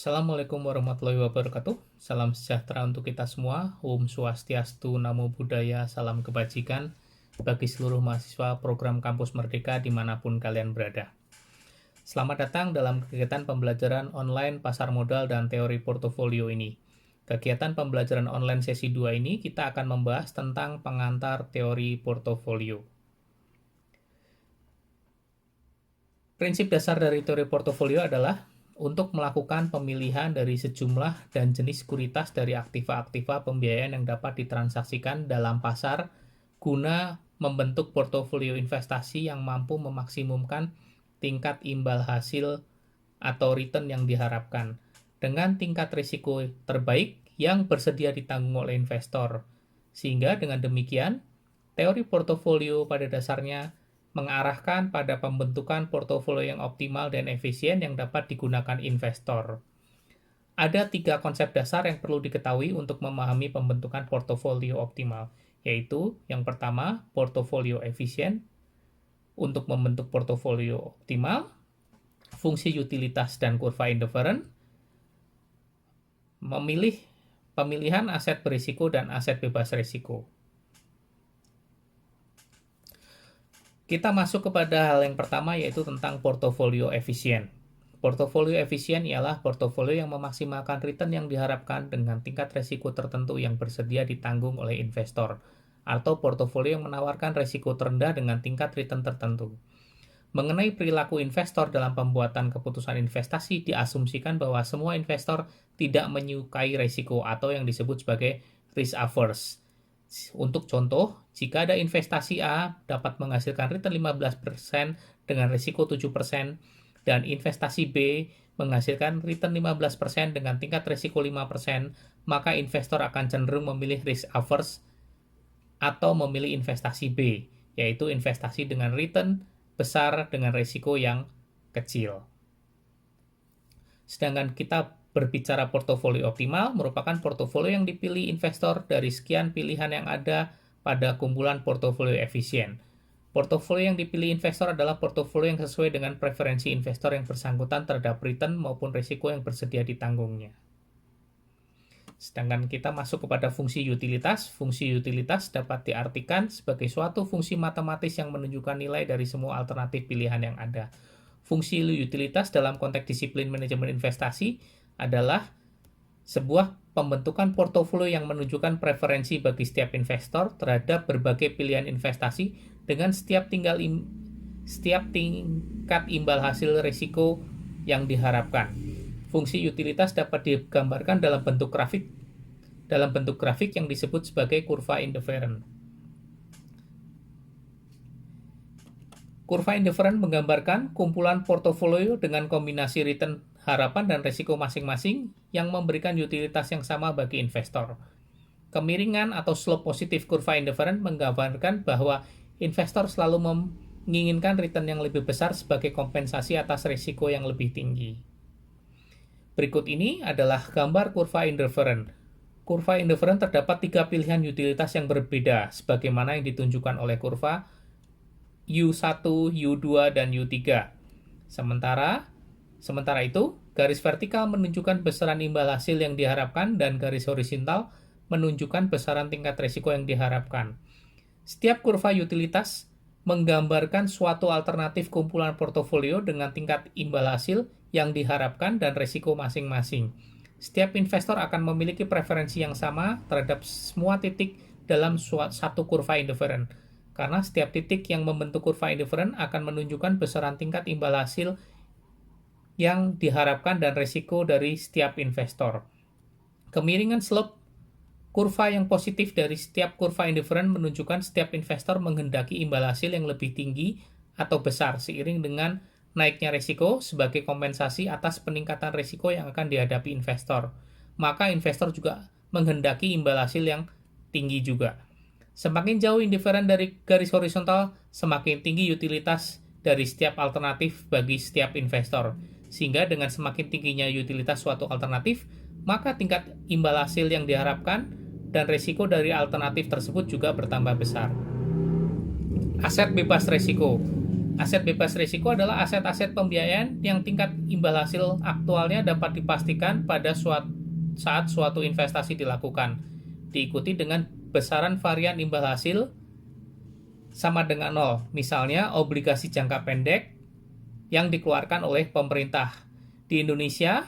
Assalamualaikum warahmatullahi wabarakatuh. Salam sejahtera untuk kita semua. Om Swastiastu, Namo Buddhaya, salam kebajikan bagi seluruh mahasiswa program Kampus Merdeka dimanapun kalian berada. Selamat datang dalam kegiatan pembelajaran online pasar modal dan teori portofolio ini. Kegiatan pembelajaran online sesi 2 ini kita akan membahas tentang pengantar teori portofolio. Prinsip dasar dari teori portofolio adalah untuk melakukan pemilihan dari sejumlah dan jenis sekuritas dari aktiva-aktiva pembiayaan yang dapat ditransaksikan dalam pasar guna membentuk portofolio investasi yang mampu memaksimumkan tingkat imbal hasil atau return yang diharapkan dengan tingkat risiko terbaik yang bersedia ditanggung oleh investor. Sehingga dengan demikian, teori portofolio pada dasarnya mengarahkan pada pembentukan portofolio yang optimal dan efisien yang dapat digunakan investor. Ada 3 konsep dasar yang perlu diketahui untuk memahami pembentukan portofolio optimal, yaitu yang pertama, portofolio efisien. Untuk membentuk portofolio optimal, fungsi utilitas dan kurva indifferent, pemilihan aset berisiko dan aset bebas risiko. Kita masuk kepada hal yang pertama, yaitu tentang portofolio efisien. Portofolio efisien ialah portofolio yang memaksimalkan return yang diharapkan dengan tingkat risiko tertentu yang bersedia ditanggung oleh investor, atau portofolio yang menawarkan risiko terendah dengan tingkat return tertentu. Mengenai perilaku investor dalam pembuatan keputusan investasi, diasumsikan bahwa semua investor tidak menyukai risiko atau yang disebut sebagai risk averse. Untuk contoh, jika ada investasi A dapat menghasilkan return 15% dengan risiko 7%, dan investasi B menghasilkan return 15% dengan tingkat risiko 5%, maka investor akan cenderung memilih risk averse atau memilih investasi B, yaitu investasi dengan return besar dengan risiko yang kecil. Sedangkan kita berbicara portofolio optimal merupakan portofolio yang dipilih investor dari sekian pilihan yang ada pada kumpulan portofolio efisien. Portofolio yang dipilih investor adalah portofolio yang sesuai dengan preferensi investor yang bersangkutan terhadap return maupun risiko yang bersedia ditanggungnya. Sedangkan kita masuk kepada fungsi utilitas. Fungsi utilitas dapat diartikan sebagai suatu fungsi matematis yang menunjukkan nilai dari semua alternatif pilihan yang ada. Fungsi utilitas dalam konteks disiplin manajemen investasi adalah sebuah pembentukan portofolio yang menunjukkan preferensi bagi setiap investor terhadap berbagai pilihan investasi dengan setiap tingkat imbal hasil risiko yang diharapkan. Fungsi utilitas dapat digambarkan dalam bentuk grafik yang disebut sebagai kurva indifferent. Kurva indifferent menggambarkan kumpulan portofolio dengan kombinasi return harapan dan risiko masing-masing yang memberikan utilitas yang sama bagi investor. Kemiringan atau slope positif kurva indifferent menggambarkan bahwa investor selalu menginginkan return yang lebih besar sebagai kompensasi atas risiko yang lebih tinggi. Berikut ini adalah gambar kurva indifferent. Kurva indifferent terdapat 3 pilihan utilitas yang berbeda, sebagaimana yang ditunjukkan oleh kurva U1, U2, dan U3. Sementara itu, garis vertikal menunjukkan besaran imbal hasil yang diharapkan dan garis horizontal menunjukkan besaran tingkat risiko yang diharapkan. Setiap kurva utilitas menggambarkan suatu alternatif kumpulan portofolio dengan tingkat imbal hasil yang diharapkan dan risiko masing-masing. Setiap investor akan memiliki preferensi yang sama terhadap semua titik dalam satu kurva indifferent, karena setiap titik yang membentuk kurva indifferent akan menunjukkan besaran tingkat imbal hasil yang diharapkan dan risiko dari setiap investor. Kemiringan slope kurva yang positif dari setiap kurva indifferent menunjukkan setiap investor menghendaki imbal hasil yang lebih tinggi atau besar seiring dengan naiknya risiko sebagai kompensasi atas peningkatan risiko yang akan dihadapi investor. Maka investor juga menghendaki imbal hasil yang tinggi juga. Semakin jauh indifferent dari garis horizontal, semakin tinggi utilitas dari setiap alternatif bagi setiap investor. Sehingga dengan semakin tingginya utilitas suatu alternatif, maka tingkat imbal hasil yang diharapkan dan risiko dari alternatif tersebut juga bertambah besar. Aset bebas risiko. Aset bebas risiko adalah aset-aset pembiayaan yang tingkat imbal hasil aktualnya dapat dipastikan pada saat suatu investasi dilakukan, diikuti dengan besaran varian imbal hasil sama dengan nol. Misalnya obligasi jangka pendek yang dikeluarkan oleh pemerintah. Di Indonesia,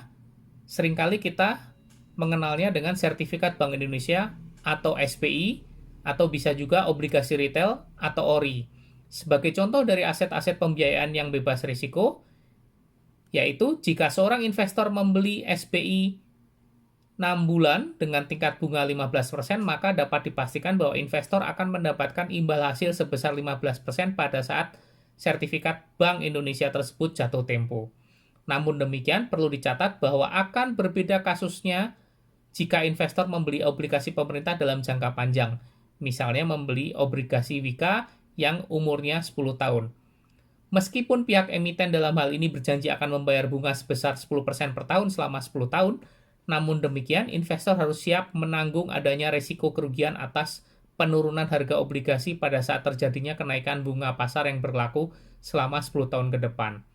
seringkali kita mengenalnya dengan sertifikat Bank Indonesia atau SBI, atau bisa juga obligasi retail atau ORI. Sebagai contoh dari aset-aset pembiayaan yang bebas risiko, yaitu jika seorang investor membeli SBI 6 bulan dengan tingkat bunga 15%, maka dapat dipastikan bahwa investor akan mendapatkan imbal hasil sebesar 15% pada saat sertifikat Bank Indonesia tersebut jatuh tempo. Namun demikian, perlu dicatat bahwa akan berbeda kasusnya jika investor membeli obligasi pemerintah dalam jangka panjang, misalnya membeli obligasi WIKA yang umurnya 10 tahun. Meskipun pihak emiten dalam hal ini berjanji akan membayar bunga sebesar 10% per tahun selama 10 tahun, namun demikian investor harus siap menanggung adanya risiko kerugian atas penurunan harga obligasi pada saat terjadinya kenaikan bunga pasar yang berlaku selama 10 tahun ke depan.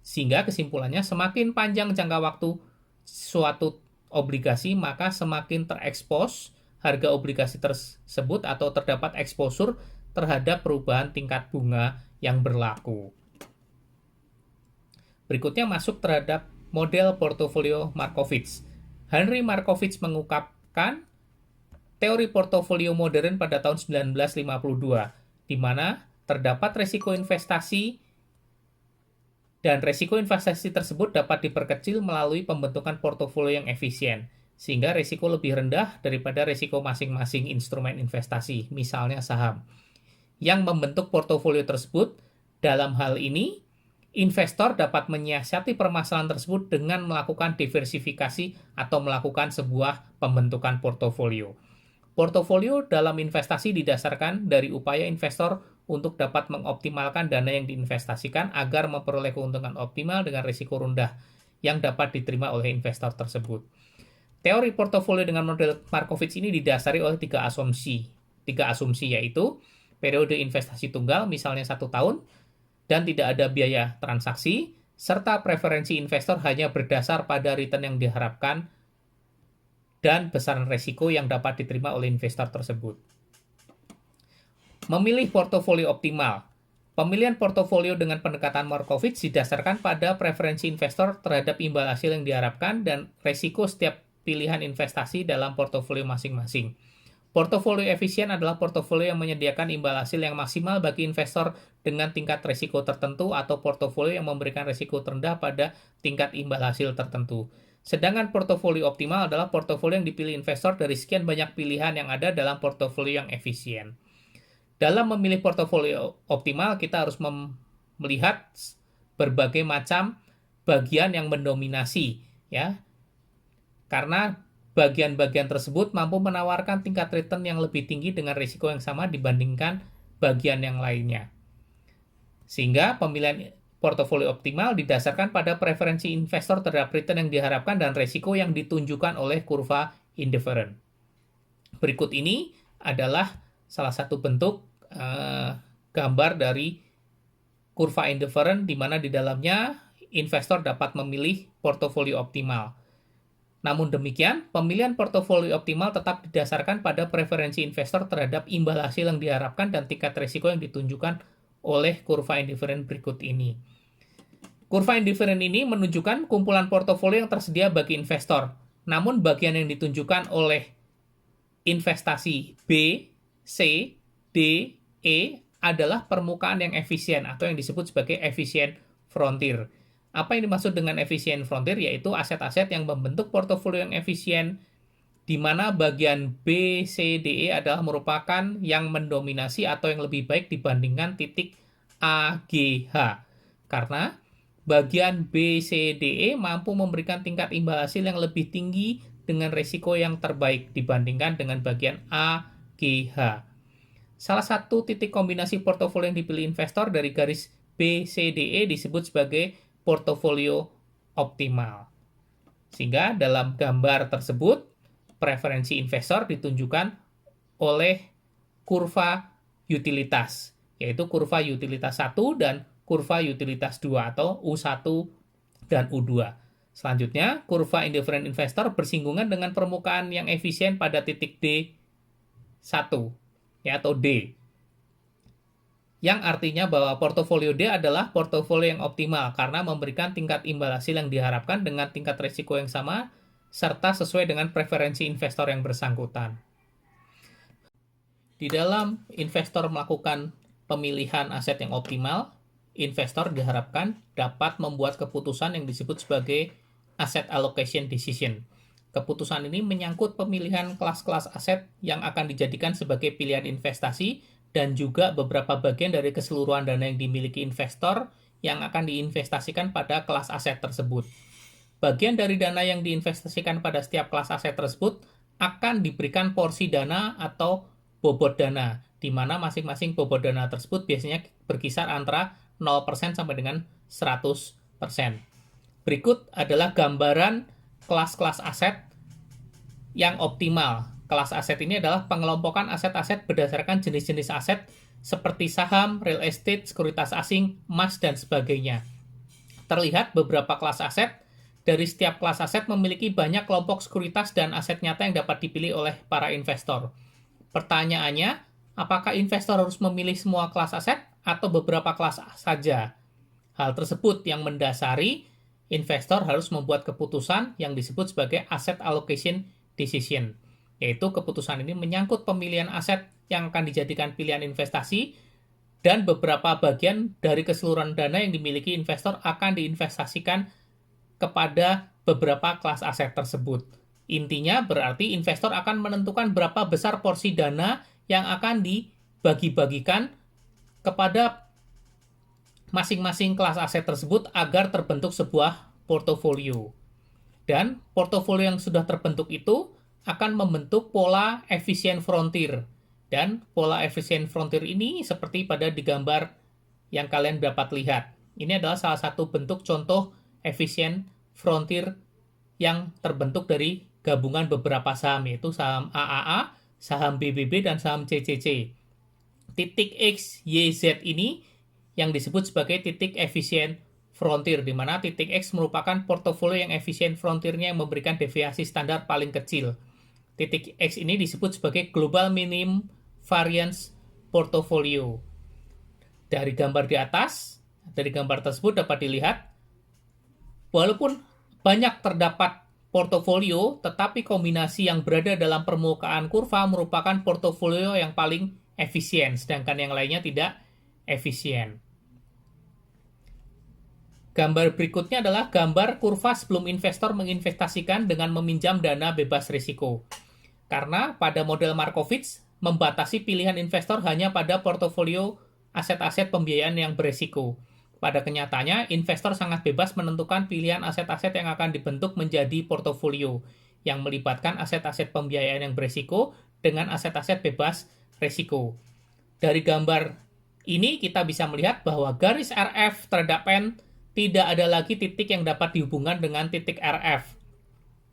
Sehingga kesimpulannya, semakin panjang jangka waktu suatu obligasi, maka semakin terekspos harga obligasi tersebut atau terdapat eksposur terhadap perubahan tingkat bunga yang berlaku. Berikutnya masuk terhadap model portofolio Markowitz. Henry Markowitz mengungkapkan teori portofolio modern pada tahun 1952, di mana terdapat risiko investasi dan risiko investasi tersebut dapat diperkecil melalui pembentukan portofolio yang efisien, sehingga risiko lebih rendah daripada risiko masing-masing instrumen investasi, misalnya saham. Yang membentuk portofolio tersebut, dalam hal ini, investor dapat menyiasati permasalahan tersebut dengan melakukan diversifikasi atau melakukan sebuah pembentukan portofolio. Portofolio dalam investasi didasarkan dari upaya investor untuk dapat mengoptimalkan dana yang diinvestasikan agar memperoleh keuntungan optimal dengan risiko rendah yang dapat diterima oleh investor tersebut. Teori portofolio dengan model Markowitz ini didasari oleh tiga asumsi yaitu periode investasi tunggal, misalnya 1 tahun, dan tidak ada biaya transaksi, serta preferensi investor hanya berdasar pada return yang diharapkan dan besaran risiko yang dapat diterima oleh investor tersebut. Memilih portofolio optimal. Pemilihan portofolio dengan pendekatan Markowitz didasarkan pada preferensi investor terhadap imbal hasil yang diharapkan dan risiko setiap pilihan investasi dalam portofolio masing-masing. Portofolio efisien adalah portofolio yang menyediakan imbal hasil yang maksimal bagi investor dengan tingkat risiko tertentu atau portofolio yang memberikan risiko terendah pada tingkat imbal hasil tertentu. Sedangkan portofolio optimal adalah portofolio yang dipilih investor dari sekian banyak pilihan yang ada dalam portofolio yang efisien. Dalam memilih portofolio optimal, kita harus melihat berbagai macam bagian yang mendominasi, ya. Karena bagian-bagian tersebut mampu menawarkan tingkat return yang lebih tinggi dengan risiko yang sama dibandingkan bagian yang lainnya. Sehingga pemilihan portofolio optimal didasarkan pada preferensi investor terhadap return yang diharapkan dan risiko yang ditunjukkan oleh kurva indifferent. Berikut ini adalah salah satu bentuk gambar dari kurva indifferent di mana di dalamnya investor dapat memilih portofolio optimal. Namun demikian, pemilihan portofolio optimal tetap didasarkan pada preferensi investor terhadap imbal hasil yang diharapkan dan tingkat risiko yang ditunjukkan oleh kurva indifferent berikut ini. Kurva indifferent ini menunjukkan kumpulan portofolio yang tersedia bagi investor. Namun bagian yang ditunjukkan oleh investasi B, C, D, E adalah permukaan yang efisien atau yang disebut sebagai efficient frontier. Apa yang dimaksud dengan efficient frontier? Yaitu aset-aset yang membentuk portofolio yang efisien, di mana bagian B, C, D, E adalah merupakan yang mendominasi atau yang lebih baik dibandingkan titik A, G, H. Karena bagian B, C, D, E mampu memberikan tingkat imbal hasil yang lebih tinggi dengan risiko yang terbaik dibandingkan dengan bagian A, G, H. Salah satu titik kombinasi portofolio yang dipilih investor dari garis B, C, D, E disebut sebagai portofolio optimal. Sehingga dalam gambar tersebut, preferensi investor ditunjukkan oleh kurva utilitas. yaitu kurva utilitas 1 dan kurva utilitas 2 atau U1 dan U2. Selanjutnya, kurva indifferent investor bersinggungan dengan permukaan yang efisien pada titik D1 ya, atau D. Yang artinya bahwa portofolio D adalah portofolio yang optimal karena memberikan tingkat imbal hasil yang diharapkan dengan tingkat risiko yang sama serta sesuai dengan preferensi investor yang bersangkutan. Di dalam investor melakukan pemilihan aset yang optimal, investor diharapkan dapat membuat keputusan yang disebut sebagai asset allocation decision. Keputusan ini menyangkut pemilihan kelas-kelas aset yang akan dijadikan sebagai pilihan investasi dan juga beberapa bagian dari keseluruhan dana yang dimiliki investor yang akan diinvestasikan pada kelas aset tersebut. Bagian dari dana yang diinvestasikan pada setiap kelas aset tersebut akan diberikan porsi dana atau bobot dana, di mana masing-masing bobot dana tersebut biasanya berkisar antara 0% sampai dengan 100%. Berikut adalah gambaran kelas-kelas aset yang optimal. Kelas aset ini adalah pengelompokan aset-aset berdasarkan jenis-jenis aset seperti saham, real estate, sekuritas asing, emas, dan sebagainya. Terlihat beberapa kelas aset. Dari setiap kelas aset memiliki banyak kelompok sekuritas dan aset nyata yang dapat dipilih oleh para investor. Pertanyaannya, apakah investor harus memilih semua kelas aset atau beberapa kelas saja? Hal tersebut yang mendasari investor harus membuat keputusan yang disebut sebagai asset allocation decision, yaitu keputusan ini menyangkut pemilihan aset yang akan dijadikan pilihan investasi dan beberapa bagian dari keseluruhan dana yang dimiliki investor akan diinvestasikan kepada beberapa kelas aset tersebut. Intinya berarti investor akan menentukan berapa besar porsi dana yang akan dibagi-bagikan kepada masing-masing kelas aset tersebut agar terbentuk sebuah portofolio. Dan portofolio yang sudah terbentuk itu akan membentuk pola efisien frontier. Dan pola efisien frontier ini seperti pada di gambar yang kalian dapat lihat. Ini adalah salah satu bentuk contoh efisien frontier yang terbentuk dari gabungan beberapa saham, yaitu saham AAA, saham BBB, dan saham CCC. Titik X, Y, Z ini yang disebut sebagai titik efisien frontier, di mana titik X merupakan portofolio yang efisien frontiernya yang memberikan deviasi standar paling kecil. Titik X ini disebut sebagai Global Minimum Variance Portfolio. Dari gambar di atas, dari gambar tersebut dapat dilihat, walaupun banyak terdapat portofolio, tetapi kombinasi yang berada dalam permukaan kurva merupakan portofolio yang paling efisien, sedangkan yang lainnya tidak efisien. Gambar berikutnya adalah gambar kurva sebelum investor menginvestasikan dengan meminjam dana bebas risiko. Karena pada model Markowitz membatasi pilihan investor hanya pada portofolio aset-aset pembiayaan yang berisiko. Pada kenyataannya, investor sangat bebas menentukan pilihan aset-aset yang akan dibentuk menjadi portofolio yang melibatkan aset-aset pembiayaan yang berisiko dengan aset-aset bebas risiko. Dari gambar ini kita bisa melihat bahwa garis RF terhadap N tidak ada lagi titik yang dapat dihubungkan dengan titik RF.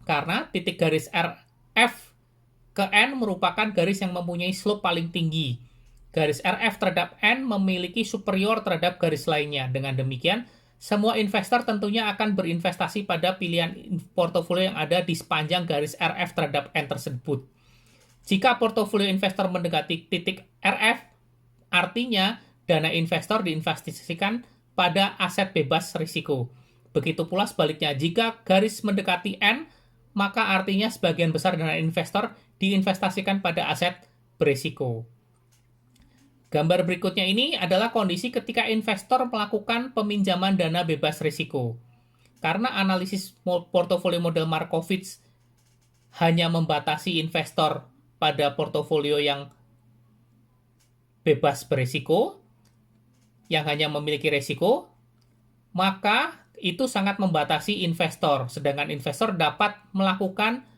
Karena titik garis RF ke N merupakan garis yang mempunyai slope paling tinggi. Garis RF terhadap N memiliki superior terhadap garis lainnya. Dengan demikian, semua investor tentunya akan berinvestasi pada pilihan portofolio yang ada di sepanjang garis RF terhadap N tersebut. Jika portofolio investor mendekati titik RF, artinya dana investor diinvestasikan pada aset bebas risiko. Begitu pula sebaliknya, jika garis mendekati N, maka artinya sebagian besar dana investor diinvestasikan pada aset berisiko. Gambar berikutnya ini adalah kondisi ketika investor melakukan peminjaman dana bebas risiko. Karena analisis portofolio model Markowitz hanya membatasi investor pada portofolio yang bebas berisiko, yang hanya memiliki risiko, maka itu sangat membatasi investor. Sedangkan investor dapat melakukan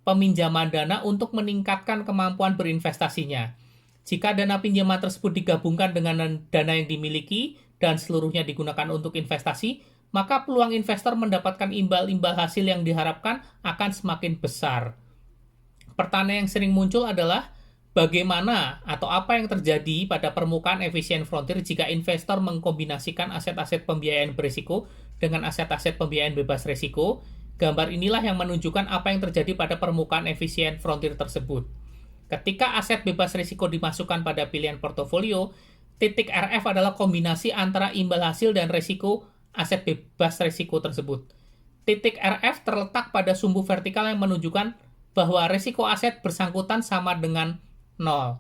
peminjaman dana untuk meningkatkan kemampuan berinvestasinya. Jika dana pinjaman tersebut digabungkan dengan dana yang dimiliki dan seluruhnya digunakan untuk investasi, maka peluang investor mendapatkan imbal-imbal hasil yang diharapkan akan semakin besar. Pertanyaan yang sering muncul adalah, bagaimana atau apa yang terjadi pada permukaan efisien frontier jika investor mengkombinasikan aset-aset pembiayaan berisiko dengan aset-aset pembiayaan bebas risiko. Gambar inilah yang menunjukkan apa yang terjadi pada permukaan efisien frontier tersebut. Ketika aset bebas risiko dimasukkan pada pilihan portofolio, titik RF adalah kombinasi antara imbal hasil dan risiko aset bebas risiko tersebut. Titik RF terletak pada sumbu vertikal yang menunjukkan bahwa risiko aset bersangkutan sama dengan 0.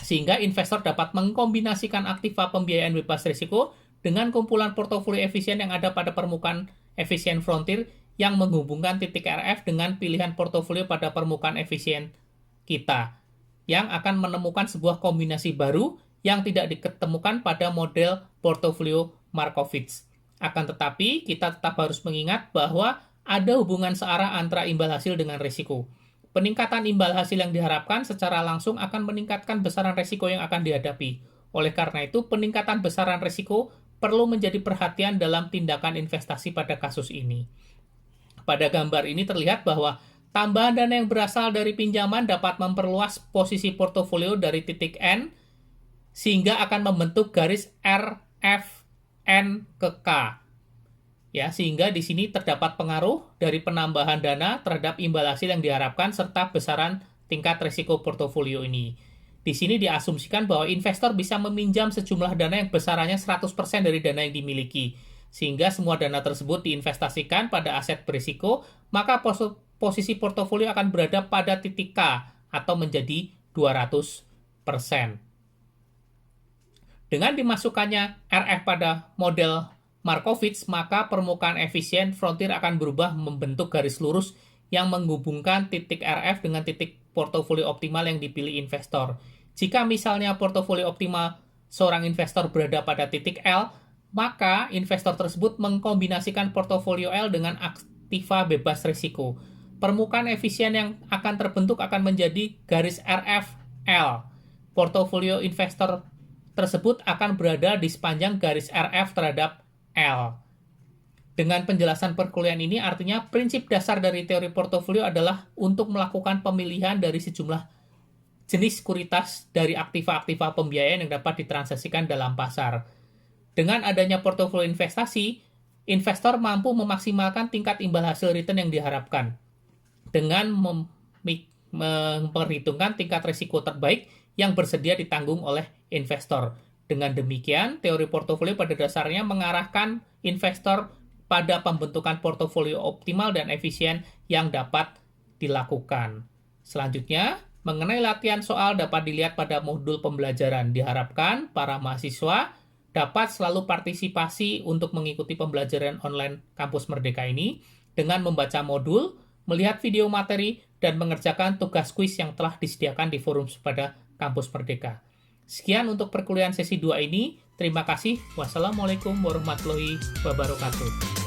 Sehingga investor dapat mengkombinasikan aktiva pembiayaan bebas risiko dengan kumpulan portofolio efisien yang ada pada permukaan efisien frontier yang menghubungkan titik RF dengan pilihan portofolio pada permukaan efisien kita, yang akan menemukan sebuah kombinasi baru yang tidak diketemukan pada model portofolio Markowitz. Akan tetapi, kita tetap harus mengingat bahwa ada hubungan searah antara imbal hasil dengan risiko. Peningkatan imbal hasil yang diharapkan secara langsung akan meningkatkan besaran risiko yang akan dihadapi. Oleh karena itu, peningkatan besaran risiko perlu menjadi perhatian dalam tindakan investasi pada kasus ini. Pada gambar ini terlihat bahwa tambahan dana yang berasal dari pinjaman dapat memperluas posisi portofolio dari titik N sehingga akan membentuk garis RFN ke K. Ya, sehingga di sini terdapat pengaruh dari penambahan dana terhadap imbal hasil yang diharapkan serta besaran tingkat risiko portofolio ini. Di sini diasumsikan bahwa investor bisa meminjam sejumlah dana yang besarannya 100% dari dana yang dimiliki. Sehingga semua dana tersebut diinvestasikan pada aset berisiko, maka posisi portofolio akan berada pada titik K atau menjadi 200%. Dengan dimasukkannya RF pada model Markowitz, maka permukaan efisien frontier akan berubah membentuk garis lurus yang menghubungkan titik RF dengan titik portofolio optimal yang dipilih investor. Jika misalnya portofolio optimal seorang investor berada pada titik L, maka investor tersebut mengkombinasikan portofolio L dengan aktiva bebas risiko. Permukaan efisien yang akan terbentuk akan menjadi garis RFL. Portofolio investor tersebut akan berada di sepanjang garis RF terhadap L. Dengan penjelasan perkuliahan ini, artinya prinsip dasar dari teori portofolio adalah untuk melakukan pemilihan dari sejumlah jenis sekuritas dari aktiva-aktiva pembiayaan yang dapat ditransaksikan dalam pasar. Dengan adanya portofolio investasi, investor mampu memaksimalkan tingkat imbal hasil return yang diharapkan dengan memperhitungkan tingkat risiko terbaik yang bersedia ditanggung oleh investor. Dengan demikian, teori portofolio pada dasarnya mengarahkan investor pada pembentukan portofolio optimal dan efisien yang dapat dilakukan. Selanjutnya, mengenai latihan soal dapat dilihat pada modul pembelajaran. Diharapkan para mahasiswa dapat selalu partisipasi untuk mengikuti pembelajaran online Kampus Merdeka ini dengan membaca modul, melihat video materi, dan mengerjakan tugas kuis yang telah disediakan di forum pada Kampus Merdeka. Sekian untuk perkuliahan sesi 2 ini. Terima kasih. Wassalamualaikum warahmatullahi wabarakatuh.